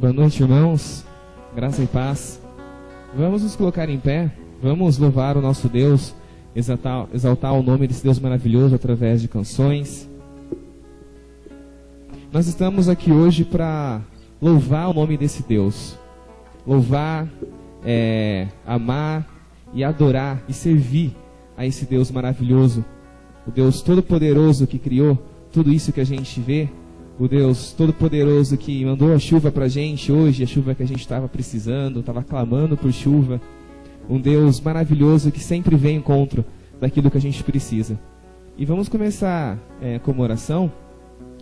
Boa noite, irmãos. Graça e paz. Vamos nos colocar em pé. Vamos louvar o nosso Deus, exaltar o nome desse Deus maravilhoso através de canções. Nós estamos aqui hoje para louvar o nome desse Deus. Louvar, amar e adorar e servir a esse Deus maravilhoso. O Deus todo-poderoso que criou tudo isso que a gente vê. O Deus todo-poderoso que mandou a chuva pra gente hoje, a chuva que a gente estava precisando, estava clamando por chuva. Um Deus maravilhoso que sempre vem ao encontro daquilo que a gente precisa. E vamos começar com uma oração.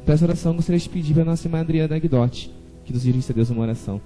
Para essa oração, gostaria de pedir para a nossa irmã Adriana Aguidotti, que nos dirija a Deus uma oração.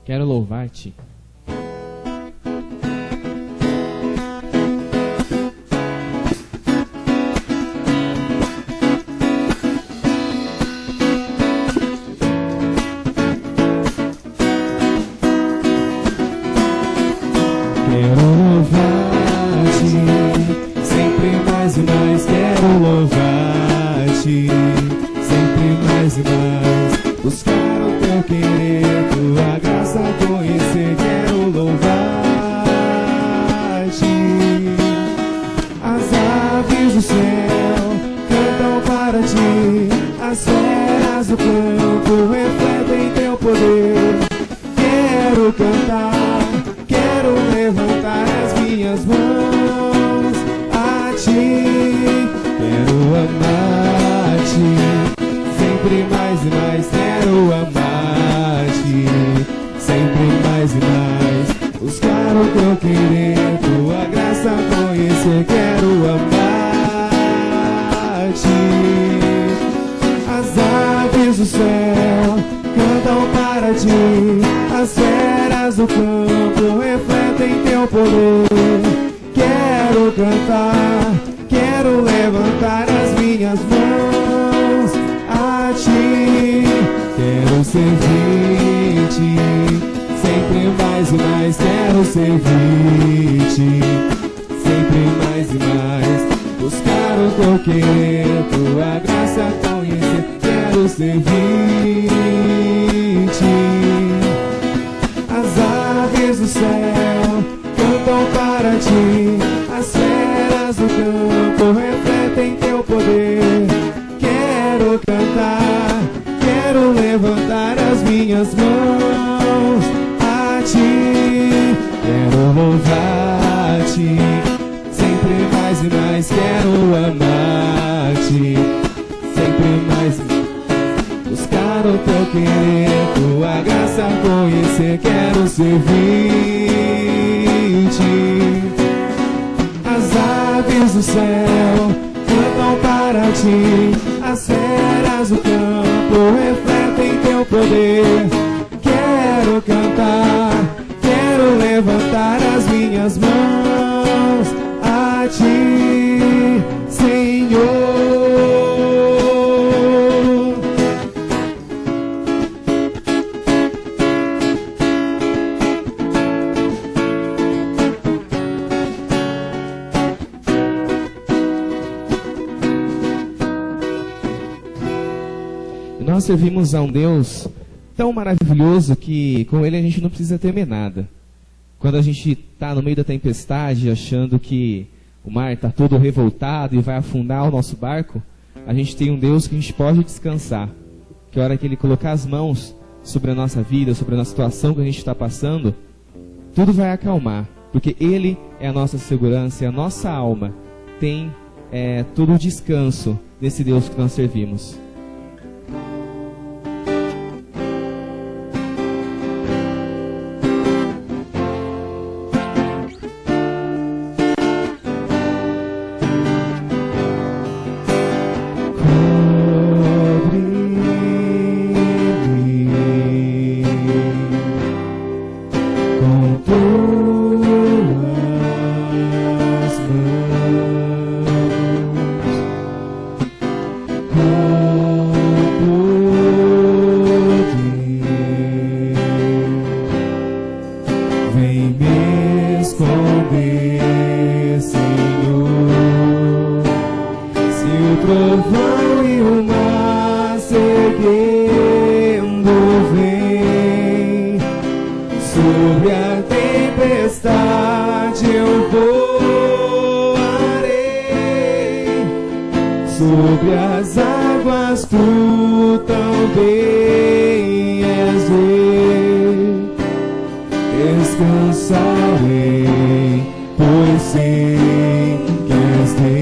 Quero louvar-te. nós servimos a um Deus tão maravilhoso que com Ele a gente não precisa temer nada. Quando a gente está no meio da tempestade, achando que o mar está todo revoltado e vai afundar o nosso barco, a gente tem um Deus que a gente pode descansar. Que a hora que Ele colocar as mãos sobre a nossa vida, sobre a nossa situação que a gente está passando, tudo vai acalmar. Porque Ele é a nossa segurança e a nossa alma tem todo o descanso nesse Deus que nós servimos. Sobre as águas tu também és rei. Descansarei, pois sei que és Deus.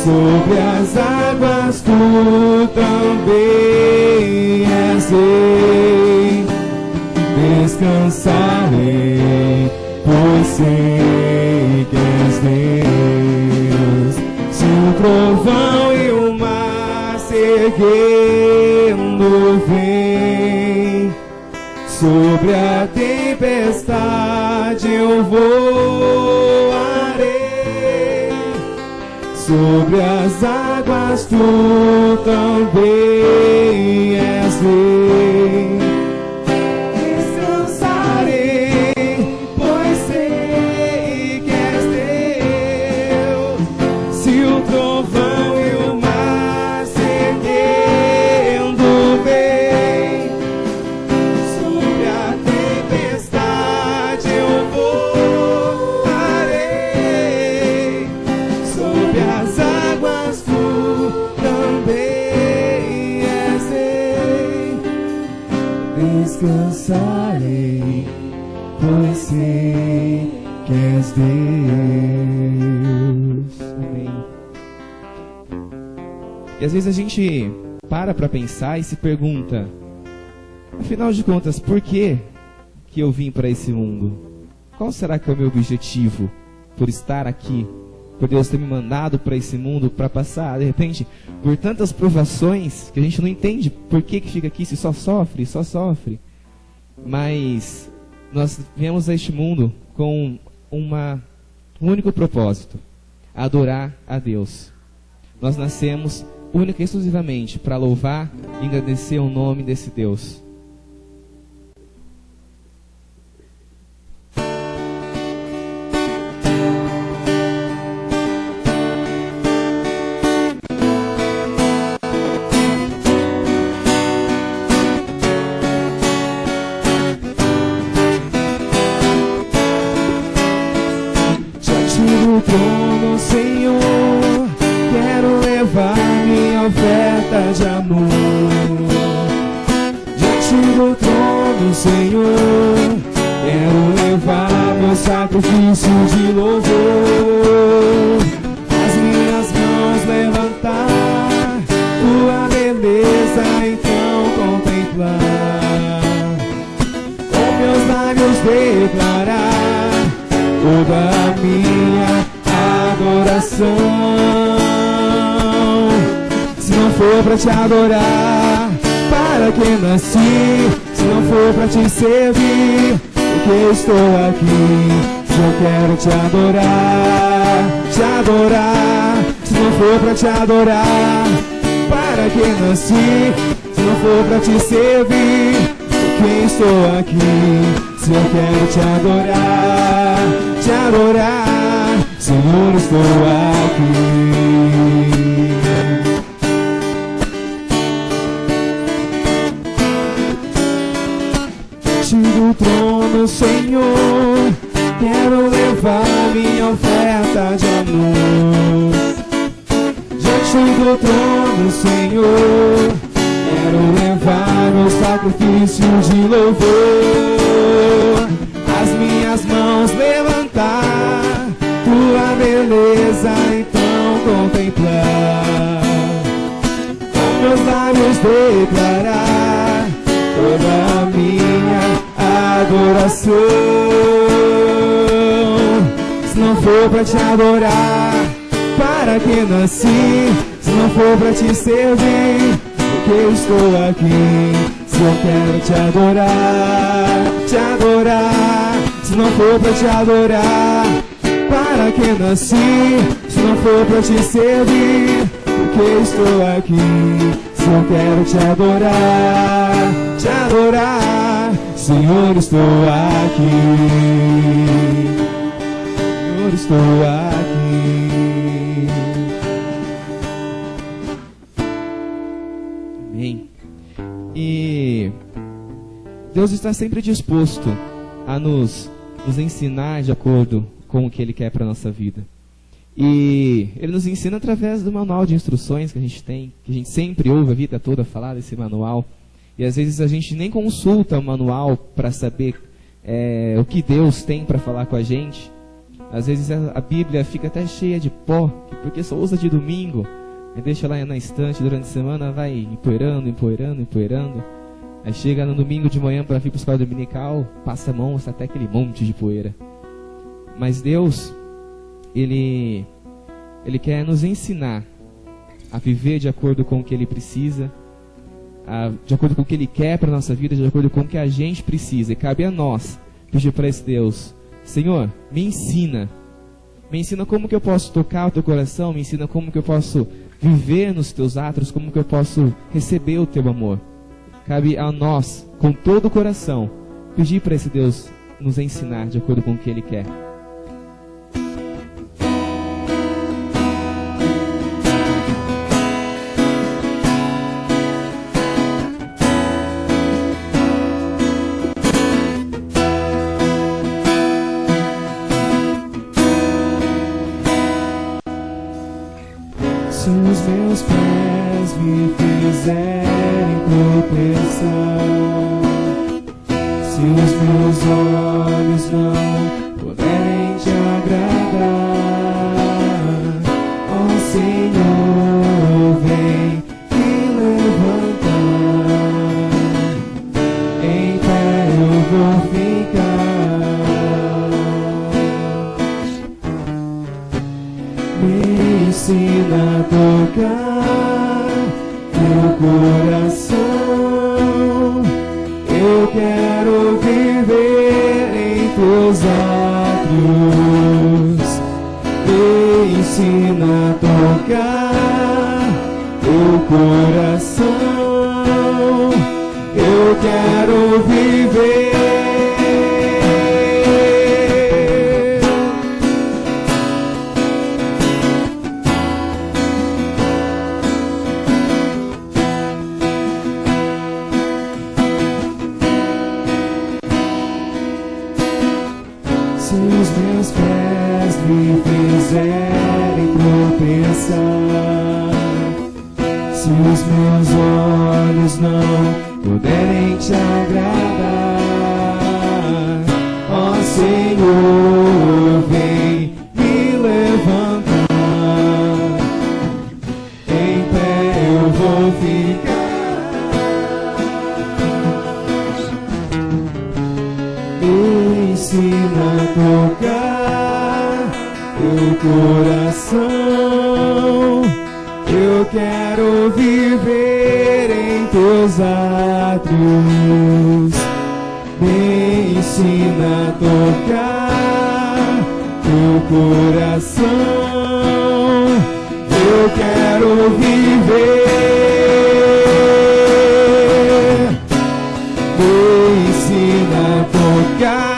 Sobre as águas tu também és rei. Descansarei, pois sei que és Deus. Se o trovão e o mar se erguendo vem, sobre a tempestade eu voarei. Sobre as águas tu também és rei. Descansarei, pois sei que és Deus. Se o trovão e o mar se erguendo vem, sobre a tempestade eu voarei. Sobre as águas tu também és rei. Descansarei, pois sei que és Deus. Amém. E às vezes a gente para pensar e se pergunta, afinal de contas, por que eu vim para esse mundo? Qual será que é o meu objetivo por estar aqui? Por Deus ter me mandado para esse mundo para passar, de repente, por tantas provações que a gente não entende por que fica aqui, se só sofre. Mas nós viemos a este mundo com um único propósito: adorar a Deus. Nós nascemos única e exclusivamente para louvar e agradecer o nome desse Deus. No trono, Senhor, quero levar minha oferta de amor. Diante Senhor. Quero levar meu sacrifício de louvor, as minhas mãos levantar, tua beleza então contemplar, com meus lábios declarar toda a minha adoração. Se não for pra te adorar, para que nasci? Se não for pra te servir, por que estou aqui? Se eu quero te adorar, te adorar. Se não for pra te adorar, para que nasci? Se não for pra te servir, por que estou aqui? Se eu quero te adorar, Senhor, estou aqui. Do trono, Senhor, quero levar minha oferta de amor. Diante do trono, Senhor, quero levar meu sacrifício de louvor, as minhas mãos levantar, tua beleza então contemplar, com meus lábios declarar toda a minha adoração. Se não for pra te adorar, para que nasci? Se não for pra te servir, por que estou aqui? Se eu quero te adorar, se não for pra te adorar, para que nasci? Se não for pra te servir, por que estou aqui? Se eu quero te adorar, Senhor, estou aqui. Senhor, estou aqui. Amém. E Deus está sempre disposto a nos ensinar de acordo com o que Ele quer para a nossa vida. E Ele nos ensina através do manual de instruções que a gente tem, que a gente sempre ouve a vida toda falar desse manual. E às vezes a gente nem consulta o manual para saber o que Deus tem para falar com a gente. Às vezes a Bíblia fica até cheia de pó, porque só usa de domingo. Aí deixa lá na estante durante a semana, vai empoeirando. Aí chega no domingo de manhã para vir para a escola dominical, passa a mão, está até aquele monte de poeira. Mas Deus, Ele quer nos ensinar a viver de acordo com o que Ele precisa, de acordo com o que Ele quer para a nossa vida, de acordo com o que a gente precisa. E cabe a nós pedir para esse Deus: Senhor, me ensina como que eu posso tocar o Teu coração, me ensina como que eu posso viver nos Teus atos, como que eu posso receber o Teu amor. Cabe a nós, com todo o coração, pedir para esse Deus nos ensinar de acordo com o que Ele quer. Se os meus pés me fizerem tropeçar, se os meus olhos não puderem te agradar, ó Senhor, vem me levantar, em pé eu vou ficar. Me ensina a tocar teu coração, eu quero viver em teus átrios. Me ensina a tocar teu coração, eu quero viver. Se os meus pés me fizerem tropeçar, se os meus olhos olhos não puderem te agradar. Ó Senhor, vem me levantar. Em pé eu vou ficar. Me ensina a tocar teu coração. Eu quero viver em teus átrios. Me ensina a tocar teu coração. Eu quero viver. Me ensina a tocar.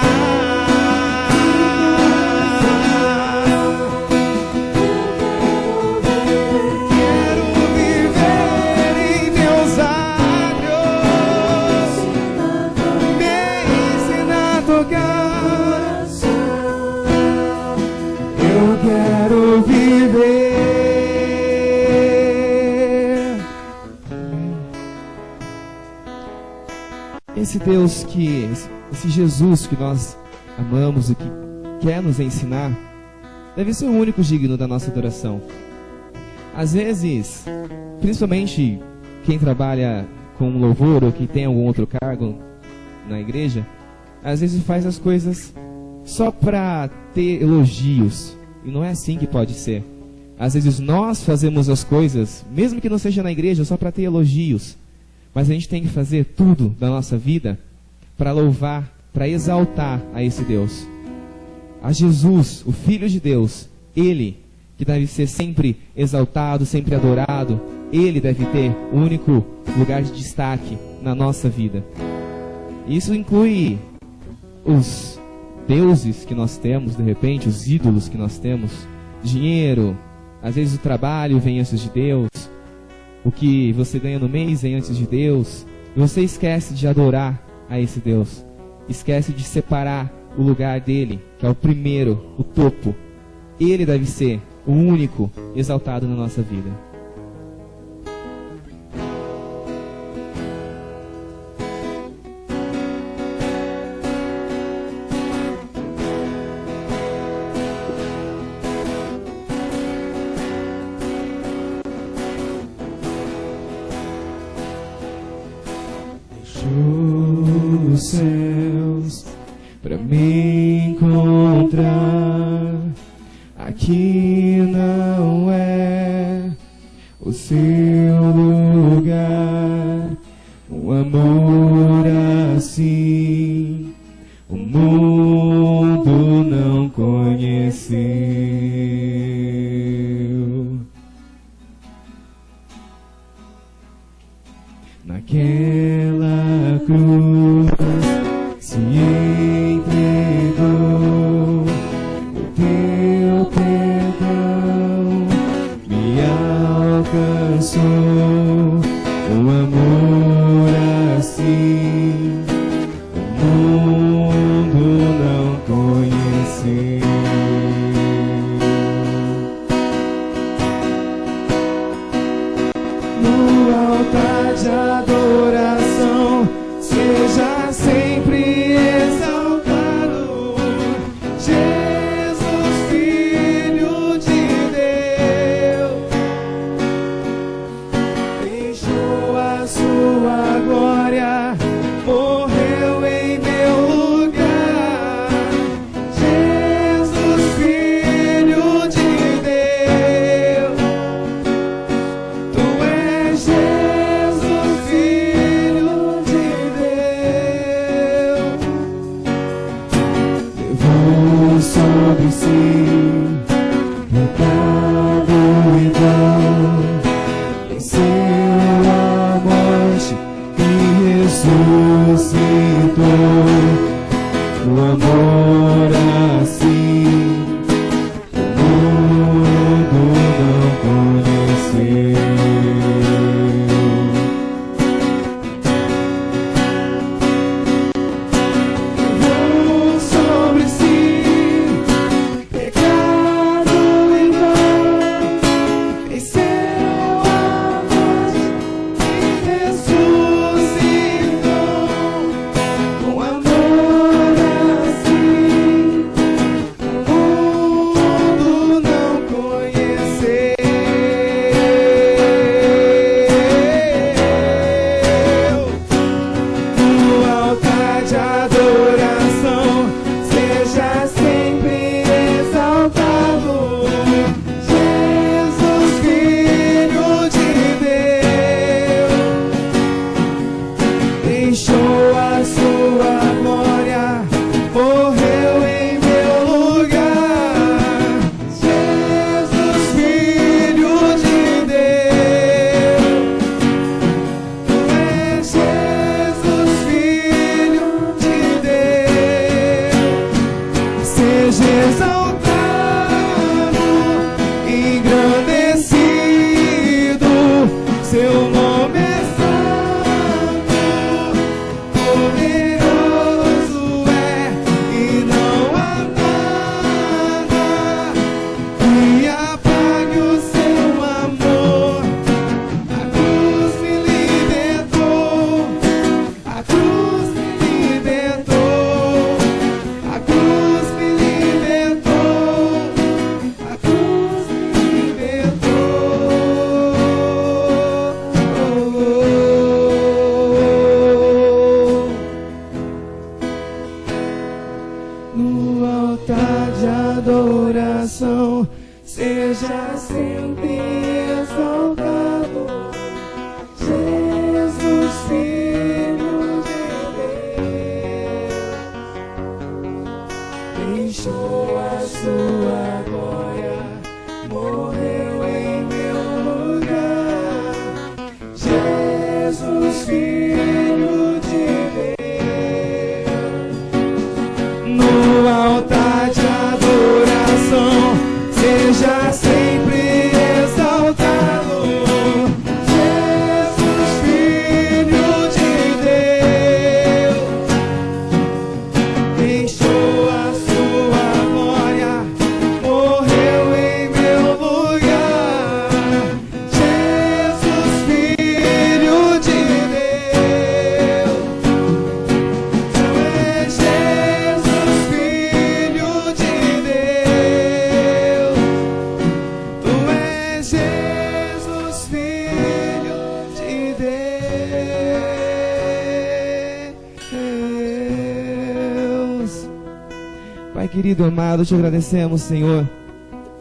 Esse Deus esse Jesus que nós amamos e que quer nos ensinar, deve ser o único digno da nossa adoração. Às vezes, principalmente quem trabalha com louvor ou que tem algum outro cargo na igreja, às vezes faz as coisas só para ter elogios, e não é assim que pode ser. Às vezes nós fazemos as coisas, mesmo que não seja na igreja, só para ter elogios. Mas a gente tem que fazer tudo da nossa vida para louvar, para exaltar a esse Deus. A Jesus, o Filho de Deus, Ele que deve ser sempre exaltado, sempre adorado. Ele deve ter o único lugar de destaque na nossa vida. Isso inclui os deuses que nós temos, de repente, os ídolos que nós temos, dinheiro, às vezes o trabalho vem antes de Deus. O que você ganha no mês vem antes de Deus. E você esquece de adorar a esse Deus. Esquece de separar o lugar dele, que é o primeiro, o topo. Ele deve ser o único exaltado na nossa vida. Os céus para me encontrar. Aqui não é o seu lugar. Um amor assim o mundo não conheceu. Naquela cruz se entregou, o teu perdão me alcançou. Um amor assim o mundo não conheceu. No altar de adoração seja sempre exaltado, Jesus, Filho de Deus, deixou a sua glória, morreu em meu lugar. Jesus, Filho de Deus, Tu és Jesus, Filho de Deus. Levou sobre si pecado e dor, venceu a morte e ressuscitou. O amor assim o mundo não conheceu. Levou sobre si pecado e dor, venceu a morte e ressuscitou. deixou a sua glória, morreu em meu lugar. Jesus, Filho de Deus, Tu és Jesus, Filho de Deus. Seja exaltado, engrandecido, seu nome é santo, poderoso é, e não há nada que apague o seu amor. A cruz me libertou, a cruz me libertou, a cruz me libertou, a cruz me libertou. No altar de adoração, seja sempre exaltado, Jesus, Filho de Deus. Deixou a sua glória, morreu em meu lugar. Jesus, Filho de Deus. No altar de adoração, seja sempre exaltado, Jesus, Filho de Deus. Deixou a sua glória, morreu em meu lugar. Jesus, Filho de Deus. Tu és Jesus, Filho de Deus. Tu és Jesus, Filho de Deus. Pai querido, amado, te agradecemos, Senhor,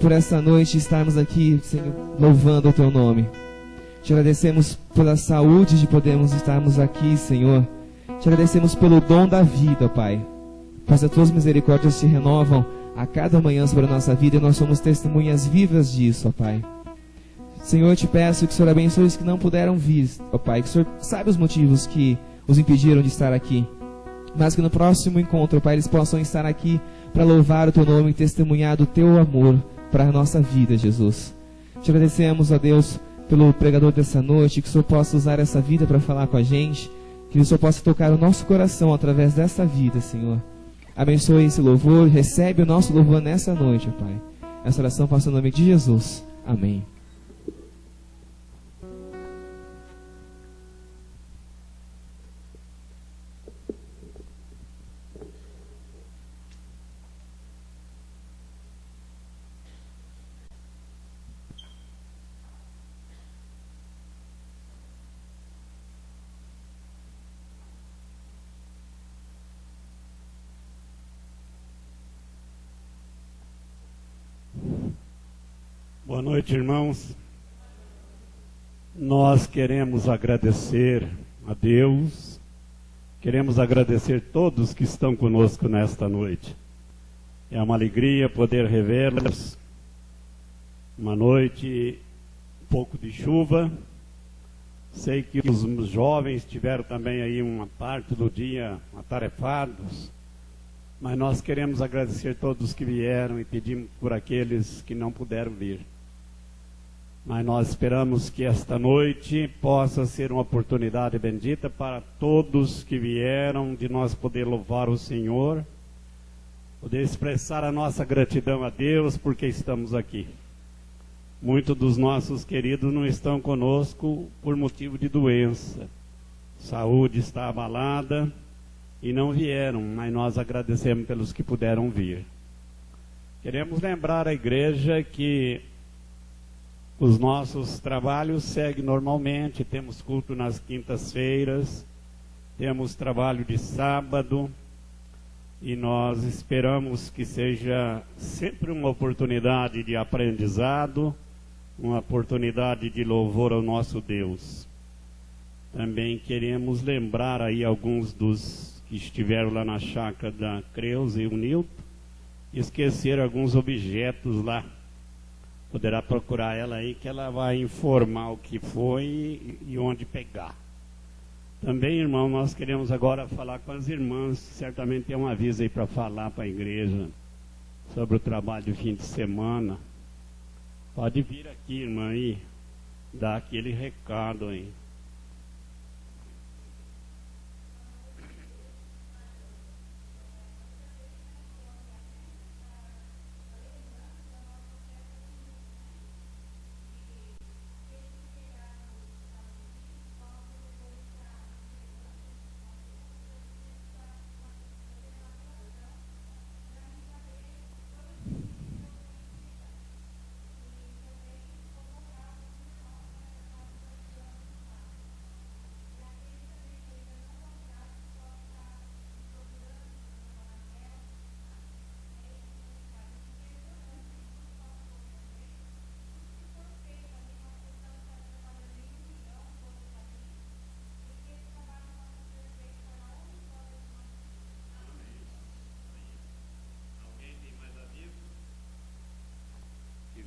por essa noite estarmos aqui, Senhor, louvando o Teu nome. Te agradecemos pela saúde de podermos estarmos aqui, Senhor. Te agradecemos pelo dom da vida, Pai. Pois as Tuas misericórdias se renovam a cada manhã sobre a nossa vida e nós somos testemunhas vivas disso, ó Pai. Senhor, eu te peço que o Senhor abençoe os que não puderam vir, ó Pai. Que o Senhor sabe os motivos que os impediram de estar aqui. Mas que no próximo encontro, ó Pai, eles possam estar aqui para louvar o Teu nome e testemunhar do Teu amor para a nossa vida, Jesus. Te agradecemos, ó Deus, pelo pregador dessa noite, que o Senhor possa usar essa vida para falar com a gente, que o Senhor possa tocar o nosso coração através dessa vida, Senhor. Abençoe esse louvor, recebe o nosso louvor nessa noite, ó Pai. Essa oração faça em nome de Jesus. Amém. Boa noite, irmãos. Nós queremos agradecer a Deus, queremos agradecer todos que estão conosco nesta noite. É uma alegria poder revê-los. Uma noite, um pouco de chuva. Sei que os jovens tiveram também aí uma parte do dia atarefados, mas nós queremos agradecer todos que vieram e pedimos por aqueles que não puderam vir. Mas nós esperamos que esta noite possa ser uma oportunidade bendita para todos que vieram, de nós poder louvar o Senhor, poder expressar a nossa gratidão a Deus porque estamos aqui. Muitos dos nossos queridos não estão conosco por motivo de doença. Saúde está abalada e não vieram, mas nós agradecemos pelos que puderam vir. Queremos lembrar a igreja que os nossos trabalhos seguem normalmente, temos culto nas quintas-feiras, temos trabalho de sábado, e nós esperamos que seja sempre uma oportunidade de aprendizado, uma oportunidade de louvor ao nosso Deus. Também queremos lembrar aí alguns dos que estiveram lá na chácara da Creuza e o Nilton, esqueceram alguns objetos lá. Poderá procurar ela aí que ela vai informar o que foi e onde pegar. Também, irmão, nós queremos agora falar com as irmãs, certamente tem um aviso aí para falar para a igreja sobre o trabalho de fim de semana. Pode vir aqui, irmã, aí, dar aquele recado aí.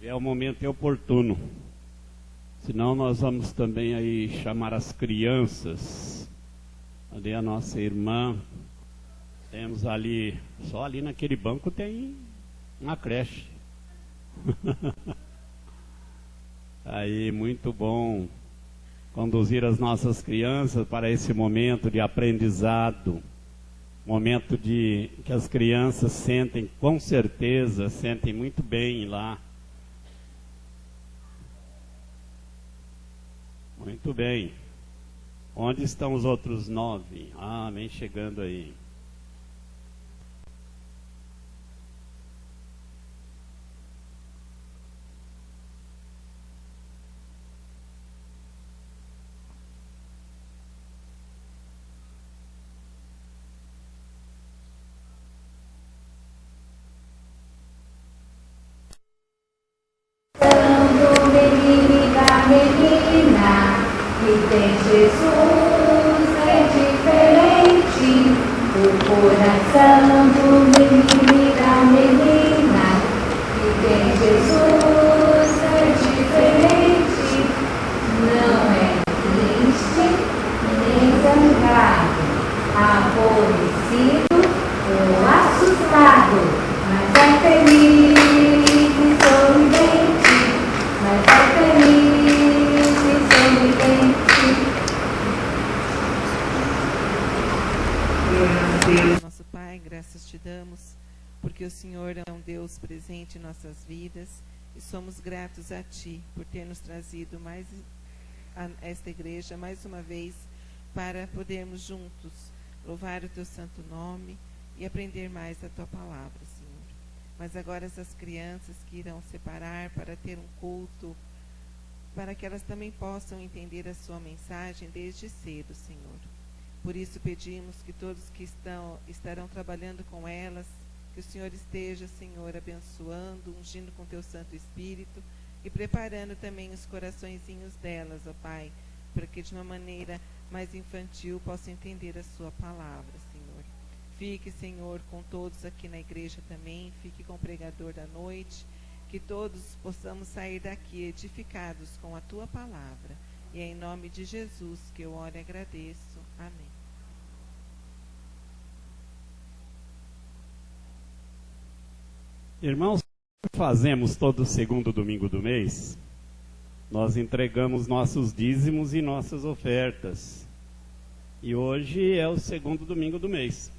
É o momento oportuno. Senão nós vamos também aí chamar as crianças. Ali a nossa irmã. Temos ali, só ali naquele banco tem uma creche. Aí, muito bom conduzir as nossas crianças para esse momento de aprendizado. Momento de que as crianças sentem, com certeza, sentem muito bem lá. Muito bem. Onde estão os outros 9? Ah, vem chegando aí. Que tem Jesus é diferente, o coração do menino e da menina. Que tem Jesus é diferente, não é triste nem zangado, aborrecido ou assustado, mas é feliz e sorridente, mas é feliz. Deus, nosso Pai, graças te damos, porque o Senhor é um Deus presente em nossas vidas e somos gratos a Ti por ter nos trazido mais a esta igreja mais uma vez para podermos juntos louvar o Teu santo nome e aprender mais a Tua palavra, Senhor. Mas agora essas crianças que irão separar para ter um culto, para que elas também possam entender a Sua mensagem desde cedo, Senhor. Por isso pedimos que todos que estarão trabalhando com elas, que o Senhor esteja, Senhor, abençoando, ungindo com Teu Santo Espírito e preparando também os coraçõezinhos delas, ó Pai, para que de uma maneira mais infantil possam entender a Sua palavra, Senhor. Fique, Senhor, com todos aqui na igreja também, fique com o pregador da noite, que todos possamos sair daqui edificados com a Tua palavra. E é em nome de Jesus que eu oro e agradeço. Amém. Irmãos, fazemos todo segundo domingo do mês, nós entregamos nossos dízimos e nossas ofertas. E hoje é o segundo domingo do mês.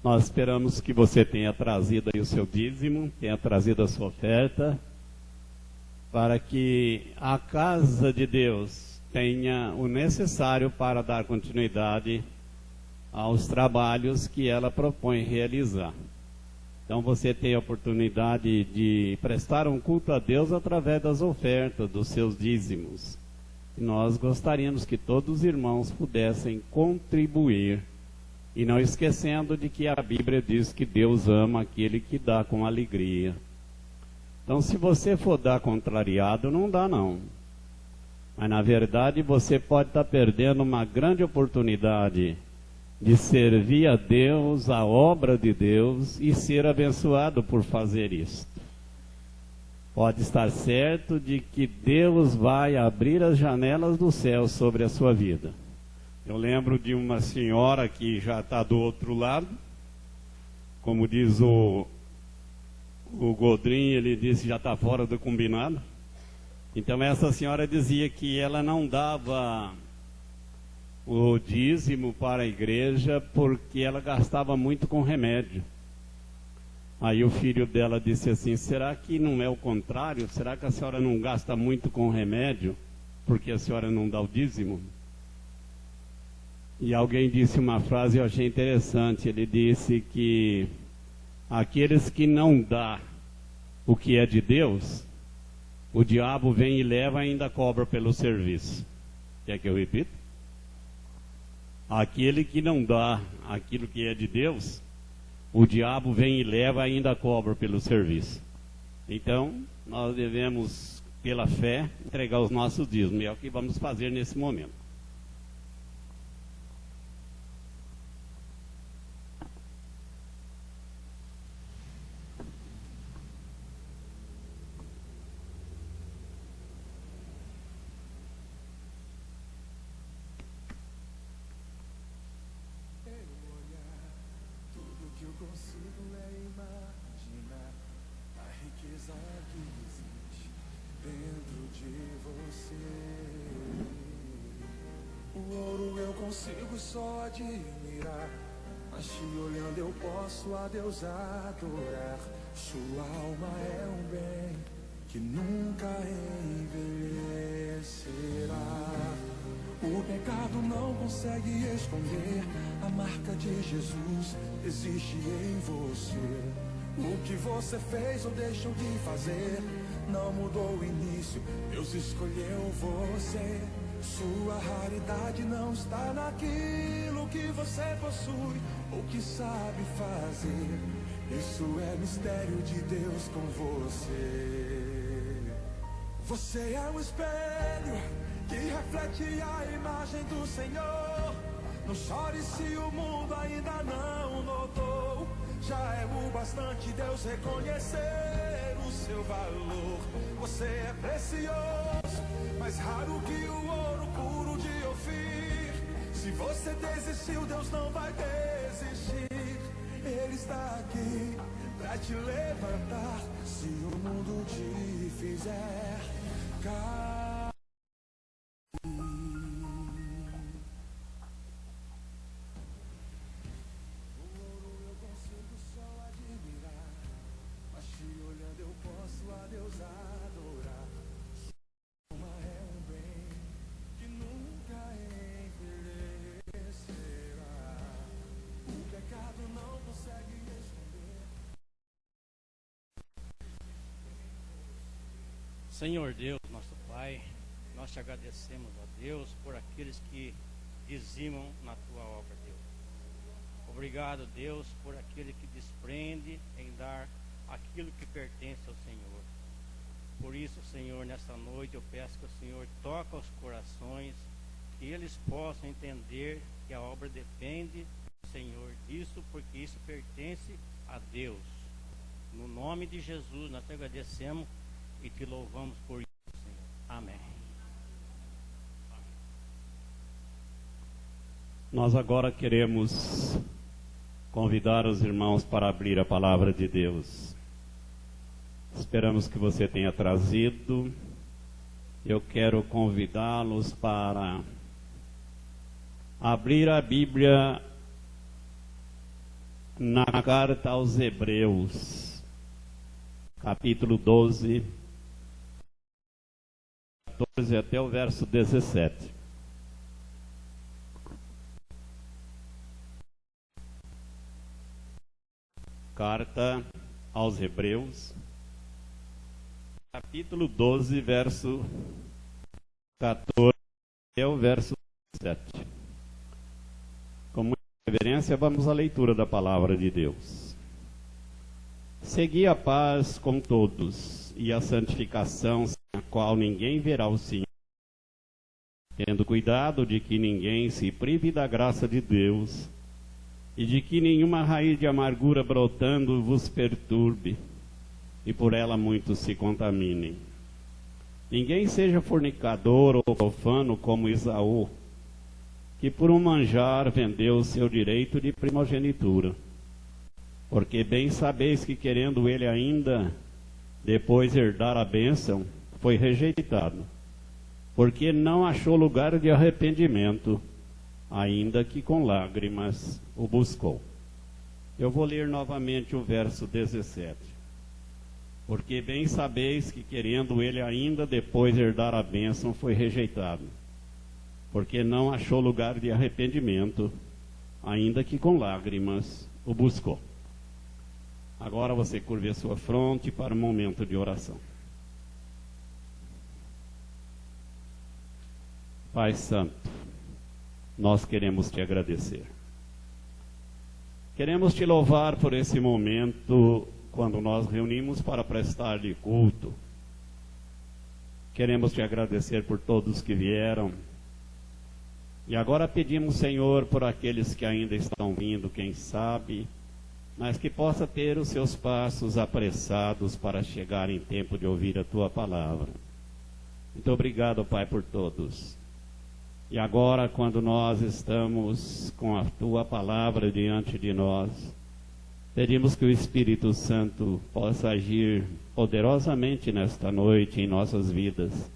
Nós esperamos que você tenha trazido aí o seu dízimo, tenha trazido a sua oferta, para que a casa de Deus tenha o necessário para dar continuidade aos trabalhos que ela propõe realizar. Então você tem a oportunidade de prestar um culto a Deus através das ofertas, dos seus dízimos. E nós gostaríamos que todos os irmãos pudessem contribuir. E não esquecendo de que a Bíblia diz que Deus ama aquele que dá com alegria. Então se você for dar contrariado, não dá não. Mas na verdade você pode estar perdendo uma grande oportunidade de servir a Deus, a obra de Deus, e ser abençoado por fazer isso. Pode estar certo de que Deus vai abrir as janelas do céu sobre a sua vida. Eu lembro de uma senhora que já está do outro lado, como diz o Godrinho, ele disse já está fora do combinado. Então essa senhora dizia que ela não dava o dízimo para a igreja porque ela gastava muito com remédio. Aí o filho dela disse assim: será que não é o contrário? Será que a senhora não gasta muito com remédio porque a senhora não dá o dízimo? E alguém disse uma frase eu achei interessante. Ele disse que aqueles que não dão o que é de Deus, o diabo vem e leva e ainda cobra pelo serviço. Quer que eu repita? Aquele que não dá aquilo que é de Deus, o diabo vem e leva e ainda cobra pelo serviço. Então, nós devemos, pela fé, entregar os nossos dízimos. É o que vamos fazer nesse momento. Consigo só admirar, mas te olhando eu posso a Deus adorar. Sua alma é um bem que nunca envelhecerá. O pecado não consegue esconder, a marca de Jesus existe em você. O que você fez ou deixou de fazer não mudou o início, Deus escolheu você. Sua raridade não está naquilo que você possui ou que sabe fazer. Isso é mistério de Deus com você. Você é um espelho que reflete a imagem do Senhor. Não chore se o mundo ainda não notou. Já é o bastante Deus reconhecer o seu valor. Você é precioso, mais raro que o ouro puro de Ofir. Se você desistiu, Deus não vai desistir. Ele está aqui pra te levantar. Se o mundo te fizer cair. Senhor Deus, nosso Pai, nós te agradecemos, ó Deus, por aqueles que dizimam na tua obra, Deus. Obrigado, Deus, por aquele que desprende em dar aquilo que pertence ao Senhor. Por isso, Senhor, nessa noite eu peço que o Senhor toque os corações, que eles possam entender que a obra depende do Senhor disso, porque isso pertence a Deus. No nome de Jesus, nós te agradecemos e te louvamos por isso, Senhor. Amém. Nós agora queremos convidar os irmãos para abrir a palavra de Deus. Esperamos que você tenha trazido. Eu quero convidá-los para abrir a Bíblia na carta aos Hebreus, capítulo 12, 14 até o verso 17. Carta aos Hebreus, capítulo 12, verso 14 até o verso 17. Com muita reverência, vamos à leitura da palavra de Deus. Segui a paz com todos e a santificação, sem a qual ninguém verá o Senhor. tendo cuidado de que ninguém se prive da graça de Deus, e de que nenhuma raiz de amargura brotando vos perturbe, e por ela muitos se contaminem. Ninguém seja fornicador ou profano como Esaú, que por um manjar vendeu o seu direito de primogenitura. Porque bem sabeis que, querendo ele ainda depois herdar a bênção, foi rejeitado, porque não achou lugar de arrependimento, ainda que com lágrimas o buscou. Eu vou ler novamente o verso 17. Porque bem sabeis que, querendo ele ainda depois herdar a bênção, foi rejeitado, porque não achou lugar de arrependimento, ainda que com lágrimas o buscou. Agora você curve a sua fronte para um momento de oração. Pai Santo, nós queremos te agradecer. Queremos te louvar por esse momento quando nós reunimos para prestar-lhe culto. Queremos te agradecer por todos que vieram. E agora pedimos, Senhor, por aqueles que ainda estão vindo, quem sabe, mas que possa ter os seus passos apressados para chegar em tempo de ouvir a tua palavra. Muito obrigado, Pai, por todos. E agora, quando nós estamos com a tua palavra diante de nós, pedimos que o Espírito Santo possa agir poderosamente nesta noite em nossas vidas,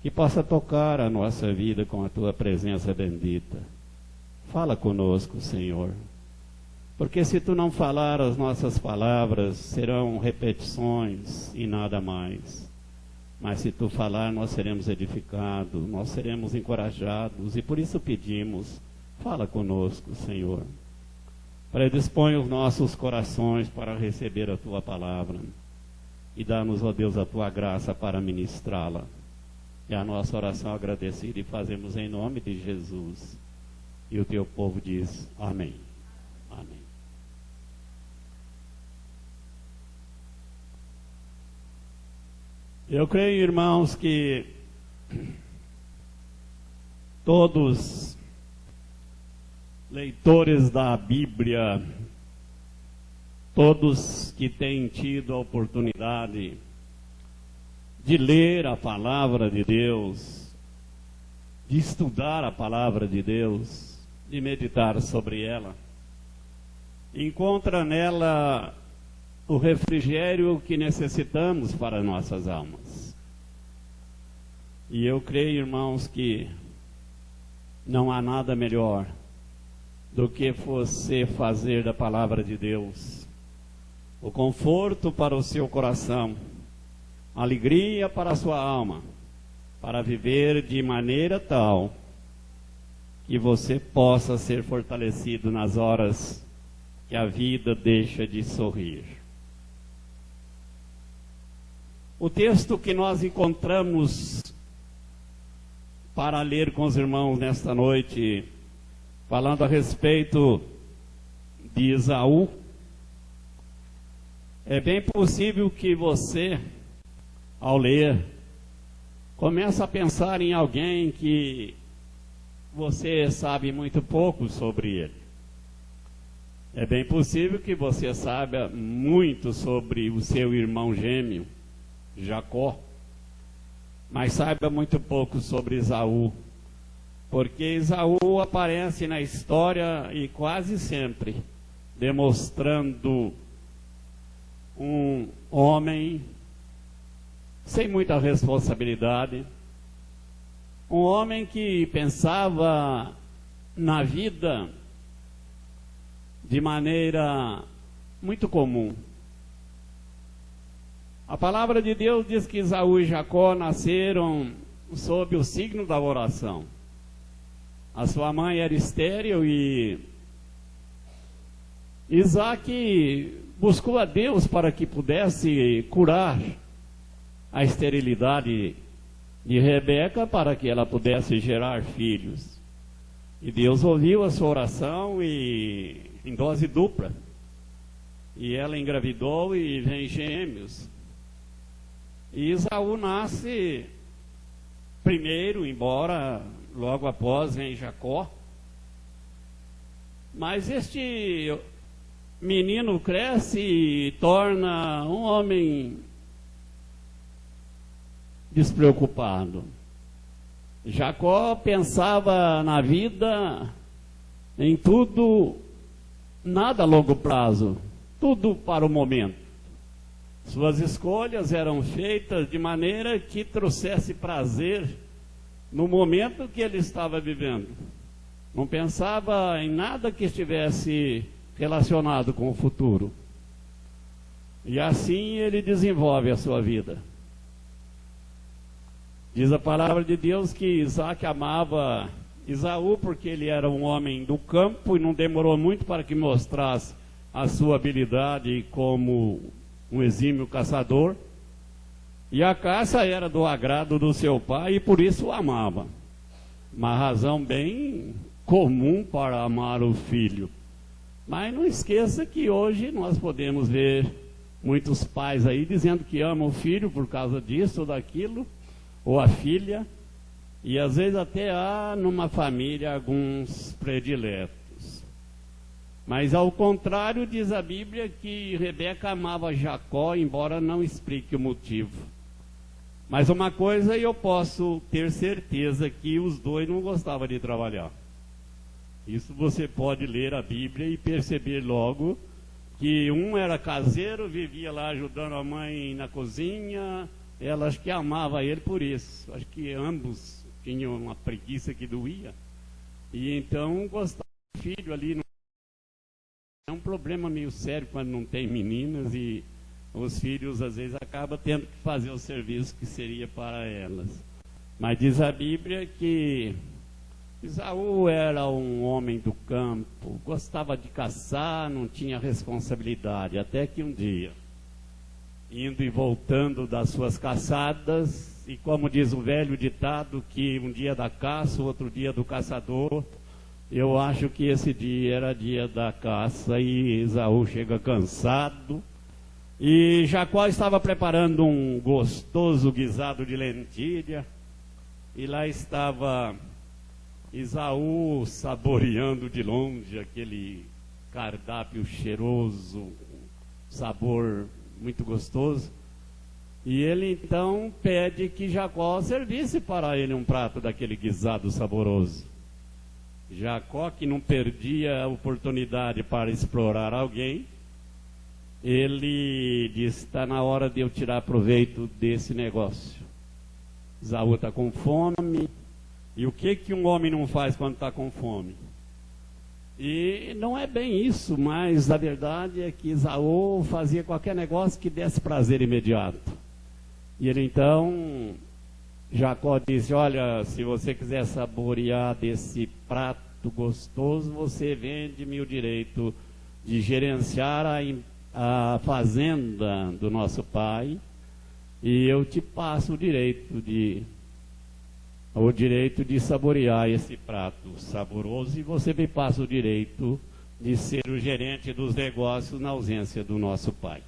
que possa tocar a nossa vida com a tua presença bendita. Fala conosco, Senhor, porque se tu não falar, as nossas palavras serão repetições e nada mais. Mas se tu falar, nós seremos edificados, nós seremos encorajados, e por isso pedimos, fala conosco, Senhor. Predispõe os nossos corações para receber a tua palavra, e dá-nos, ó Deus, a tua graça para ministrá-la. É a nossa oração agradecida e fazemos em nome de Jesus. E o teu povo diz amém. Amém. Eu creio, irmãos, que todos leitores da Bíblia, todos que têm tido a oportunidade de ler a palavra de Deus, de estudar a palavra de Deus, de meditar sobre ela, encontra nela o refrigério que necessitamos para nossas almas. E eu creio, irmãos, que não há nada melhor do que você fazer da palavra de Deus o conforto para o seu coração, alegria para a sua alma, para viver de maneira tal que você possa ser fortalecido nas horas que a vida deixa de sorrir. O texto que nós encontramos para ler com os irmãos nesta noite, falando a respeito de Esaú, é bem possível que você, ao ler, comece a pensar em alguém que você sabe muito pouco sobre ele. É bem possível que você saiba muito sobre o seu irmão gêmeo, Jacó, mas saiba muito pouco sobre Esaú, porque Esaú aparece na história e quase sempre demonstrando um homem sem muita responsabilidade, um homem que pensava na vida de maneira muito comum. A palavra de Deus diz que Esaú e Jacó nasceram sob o signo da oração. A sua mãe era estéril e Isaac buscou a Deus para que pudesse curar a esterilidade de Rebeca, para que ela pudesse gerar filhos. E Deus ouviu a sua oração e em dose dupla. E ela engravidou e vem gêmeos. E Esaú nasce primeiro, embora logo após vem Jacó. Mas este menino cresce e torna um homem despreocupado. Jacó pensava na vida, em tudo, nada a longo prazo, tudo para o momento. Suas escolhas eram feitas de maneira que trouxesse prazer no momento que ele estava vivendo. Não pensava em nada que estivesse relacionado com o futuro. E assim ele desenvolve a sua vida. Diz a palavra de Deus que Isaac amava Esaú porque ele era um homem do campo e não demorou muito para que mostrasse a sua habilidade como um exímio caçador. E a caça era do agrado do seu pai e por isso o amava. Uma razão bem comum para amar o filho. Mas não esqueça que hoje nós podemos ver muitos pais aí dizendo que amam o filho por causa disso ou daquilo, ou a filha, e às vezes até há numa família alguns prediletos. Mas ao contrário, diz a Bíblia que Rebeca amava Jacó, embora não explique o motivo. Mas uma coisa eu posso ter certeza que os dois não gostavam de trabalhar. Isso você pode ler a Bíblia e perceber logo que um era caseiro, vivia lá ajudando a mãe na cozinha. Ela acho que amava ele por isso. Acho que ambos tinham uma preguiça que doía. E então gostava do filho ali. É um problema meio sério quando não tem meninas e os filhos às vezes acabam tendo que fazer o serviço que seria para elas. Mas diz a Bíblia que Esaú era um homem do campo, gostava de caçar, não tinha responsabilidade, até que um dia, indo e voltando das suas caçadas, e como diz o velho ditado, que um dia da caça, o outro dia do caçador, eu acho que esse dia era dia da caça, e Esaú chega cansado, e Jacó estava preparando um gostoso guisado de lentilha, e lá estava Esaú saboreando de longe aquele cardápio cheiroso, sabor muito gostoso. E ele então pede que Jacó servisse para ele um prato daquele guisado saboroso. Jacó, que não perdia a oportunidade para explorar alguém, ele disse: está na hora de eu tirar proveito desse negócio. Esaú está com fome. E o que um homem não faz quando está com fome? E não é bem isso, mas a verdade é que Esaú fazia qualquer negócio que desse prazer imediato. E ele então, Jacó disse: olha, se você quiser saborear desse prato gostoso, você vende-me o direito de gerenciar a fazenda do nosso pai, e eu te passo o direito de saborear esse prato saboroso, e você me passa o direito de ser o gerente dos negócios na ausência do nosso pai.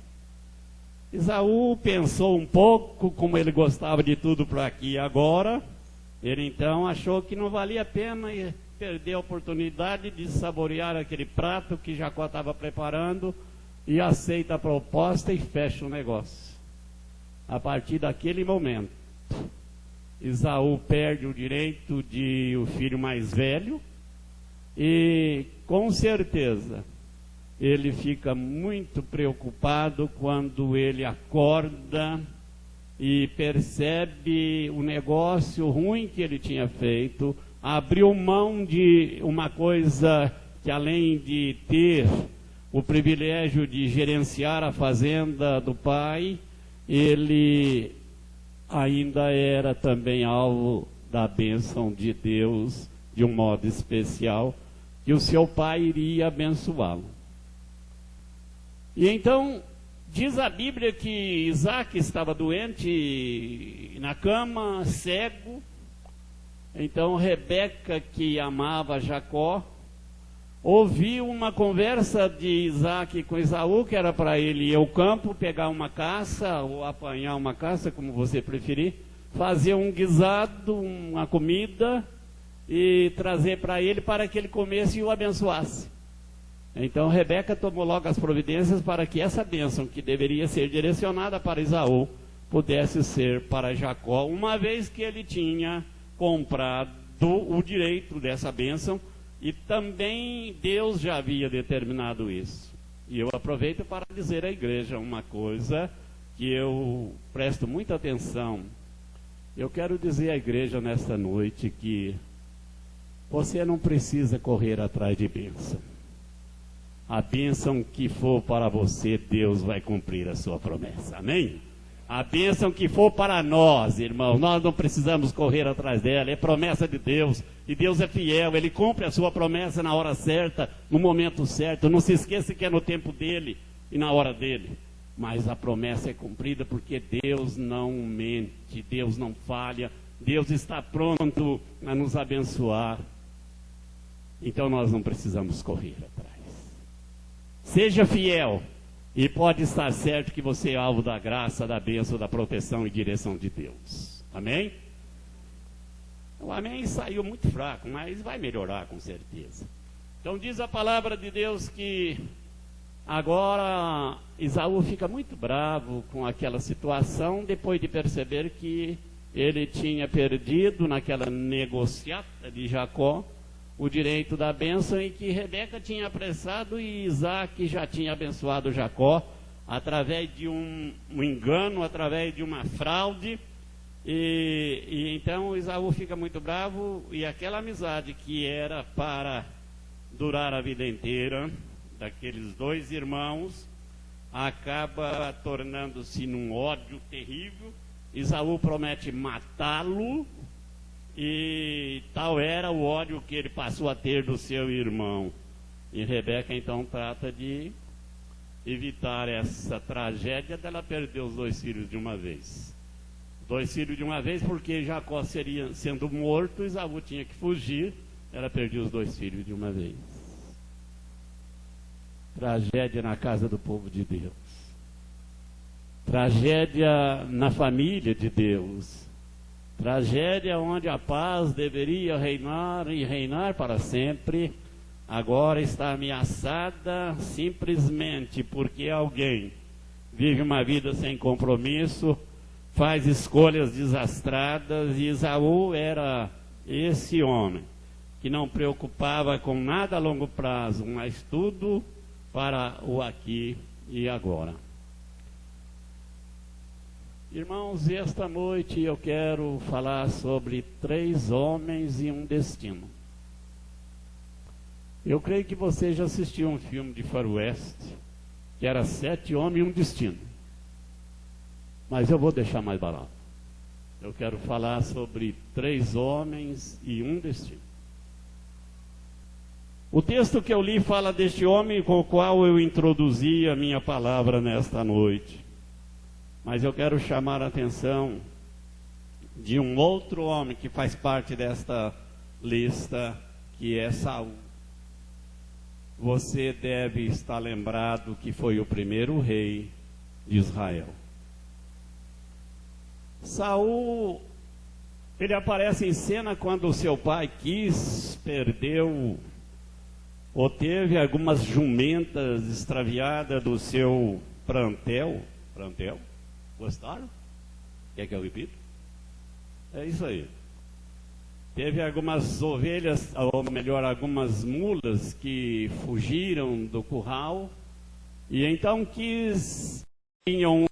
Esaú pensou um pouco, como ele gostava de tudo para aqui e agora, ele então achou que não valia a pena perder a oportunidade de saborear aquele prato que Jacó estava preparando, e aceita a proposta e fecha o negócio. A partir daquele momento, Esaú perde o direito de o filho mais velho, e com certeza ele fica muito preocupado quando ele acorda e percebe o negócio ruim que ele tinha feito, abriu mão de uma coisa que, além de ter o privilégio de gerenciar a fazenda do pai, ele ainda era também alvo da bênção de Deus de um modo especial, que o seu pai iria abençoá-lo. E então diz a Bíblia que Isaac estava doente na cama, cego. Então Rebeca, que amava Jacó, ouviu uma conversa de Isaac com Esaú, que era para ele ir ao campo, pegar uma caça, ou apanhar uma caça, como você preferir, fazer um guisado, uma comida, e trazer para ele para que ele comesse e o abençoasse. Então Rebeca tomou logo as providências para que essa bênção, que deveria ser direcionada para Esaú, pudesse ser para Jacó, uma vez que ele tinha comprado o direito dessa bênção, e também Deus já havia determinado isso. E eu aproveito para dizer à igreja uma coisa que eu presto muita atenção. Eu quero dizer à igreja nesta noite que você não precisa correr atrás de bênção. A bênção que for para você, Deus vai cumprir a sua promessa. Amém? A bênção que for para nós, irmão, nós não precisamos correr atrás dela. É promessa de Deus. E Deus é fiel. Ele cumpre a sua promessa na hora certa, no momento certo. Não se esqueça que é no tempo dele e na hora dele. Mas a promessa é cumprida porque Deus não mente, Deus não falha. Deus está pronto a nos abençoar. Então nós não precisamos correr atrás. Seja fiel e pode estar certo que você é alvo da graça, da bênção, da proteção e direção de Deus. Amém? O amém saiu muito fraco, mas vai melhorar com certeza. Então diz a palavra de Deus que agora Esaú fica muito bravo com aquela situação, depois de perceber que ele tinha perdido naquela negociata de Jacó o direito da bênção, e que Rebeca tinha apressado e Isaac já tinha abençoado Jacó através de um engano, através de uma fraude. E então Esaú fica muito bravo, e aquela amizade que era para durar a vida inteira daqueles dois irmãos acaba tornando-se num ódio terrível. Esaú promete matá-lo, e tal era o ódio que ele passou a ter do seu irmão. E Rebeca então trata de evitar essa tragédia dela perder os dois filhos de uma vez. Dois filhos de uma vez, porque Jacó seria sendo morto, Esaú tinha que fugir, ela perdeu os dois filhos de uma vez. Tragédia na casa do povo de Deus. Tragédia na família de Deus. Tragédia onde a paz deveria reinar e reinar para sempre, agora está ameaçada simplesmente porque alguém vive uma vida sem compromisso, faz escolhas desastradas. E Esaú era esse homem que não preocupava com nada a longo prazo, mas tudo para o aqui e agora. Irmãos, esta noite eu quero falar sobre 3 homens e um destino. Eu creio que você já assistiu um filme de faroeste, que era 7 homens e um destino. Mas eu vou deixar mais barato. Eu quero falar sobre 3 homens e um destino. O texto que eu li fala deste homem com o qual eu introduzi a minha palavra nesta noite. Mas eu quero chamar a atenção de um outro homem que faz parte desta lista, que é Saul. Você deve estar lembrado que foi o primeiro rei de Israel. Saul, ele aparece em cena quando o seu pai perdeu, ou teve algumas jumentas extraviadas do seu plantel. Gostaram? Quer que eu repita? É isso aí. Teve algumas ovelhas, ou melhor, algumas mulas que fugiram do curral, e então tinham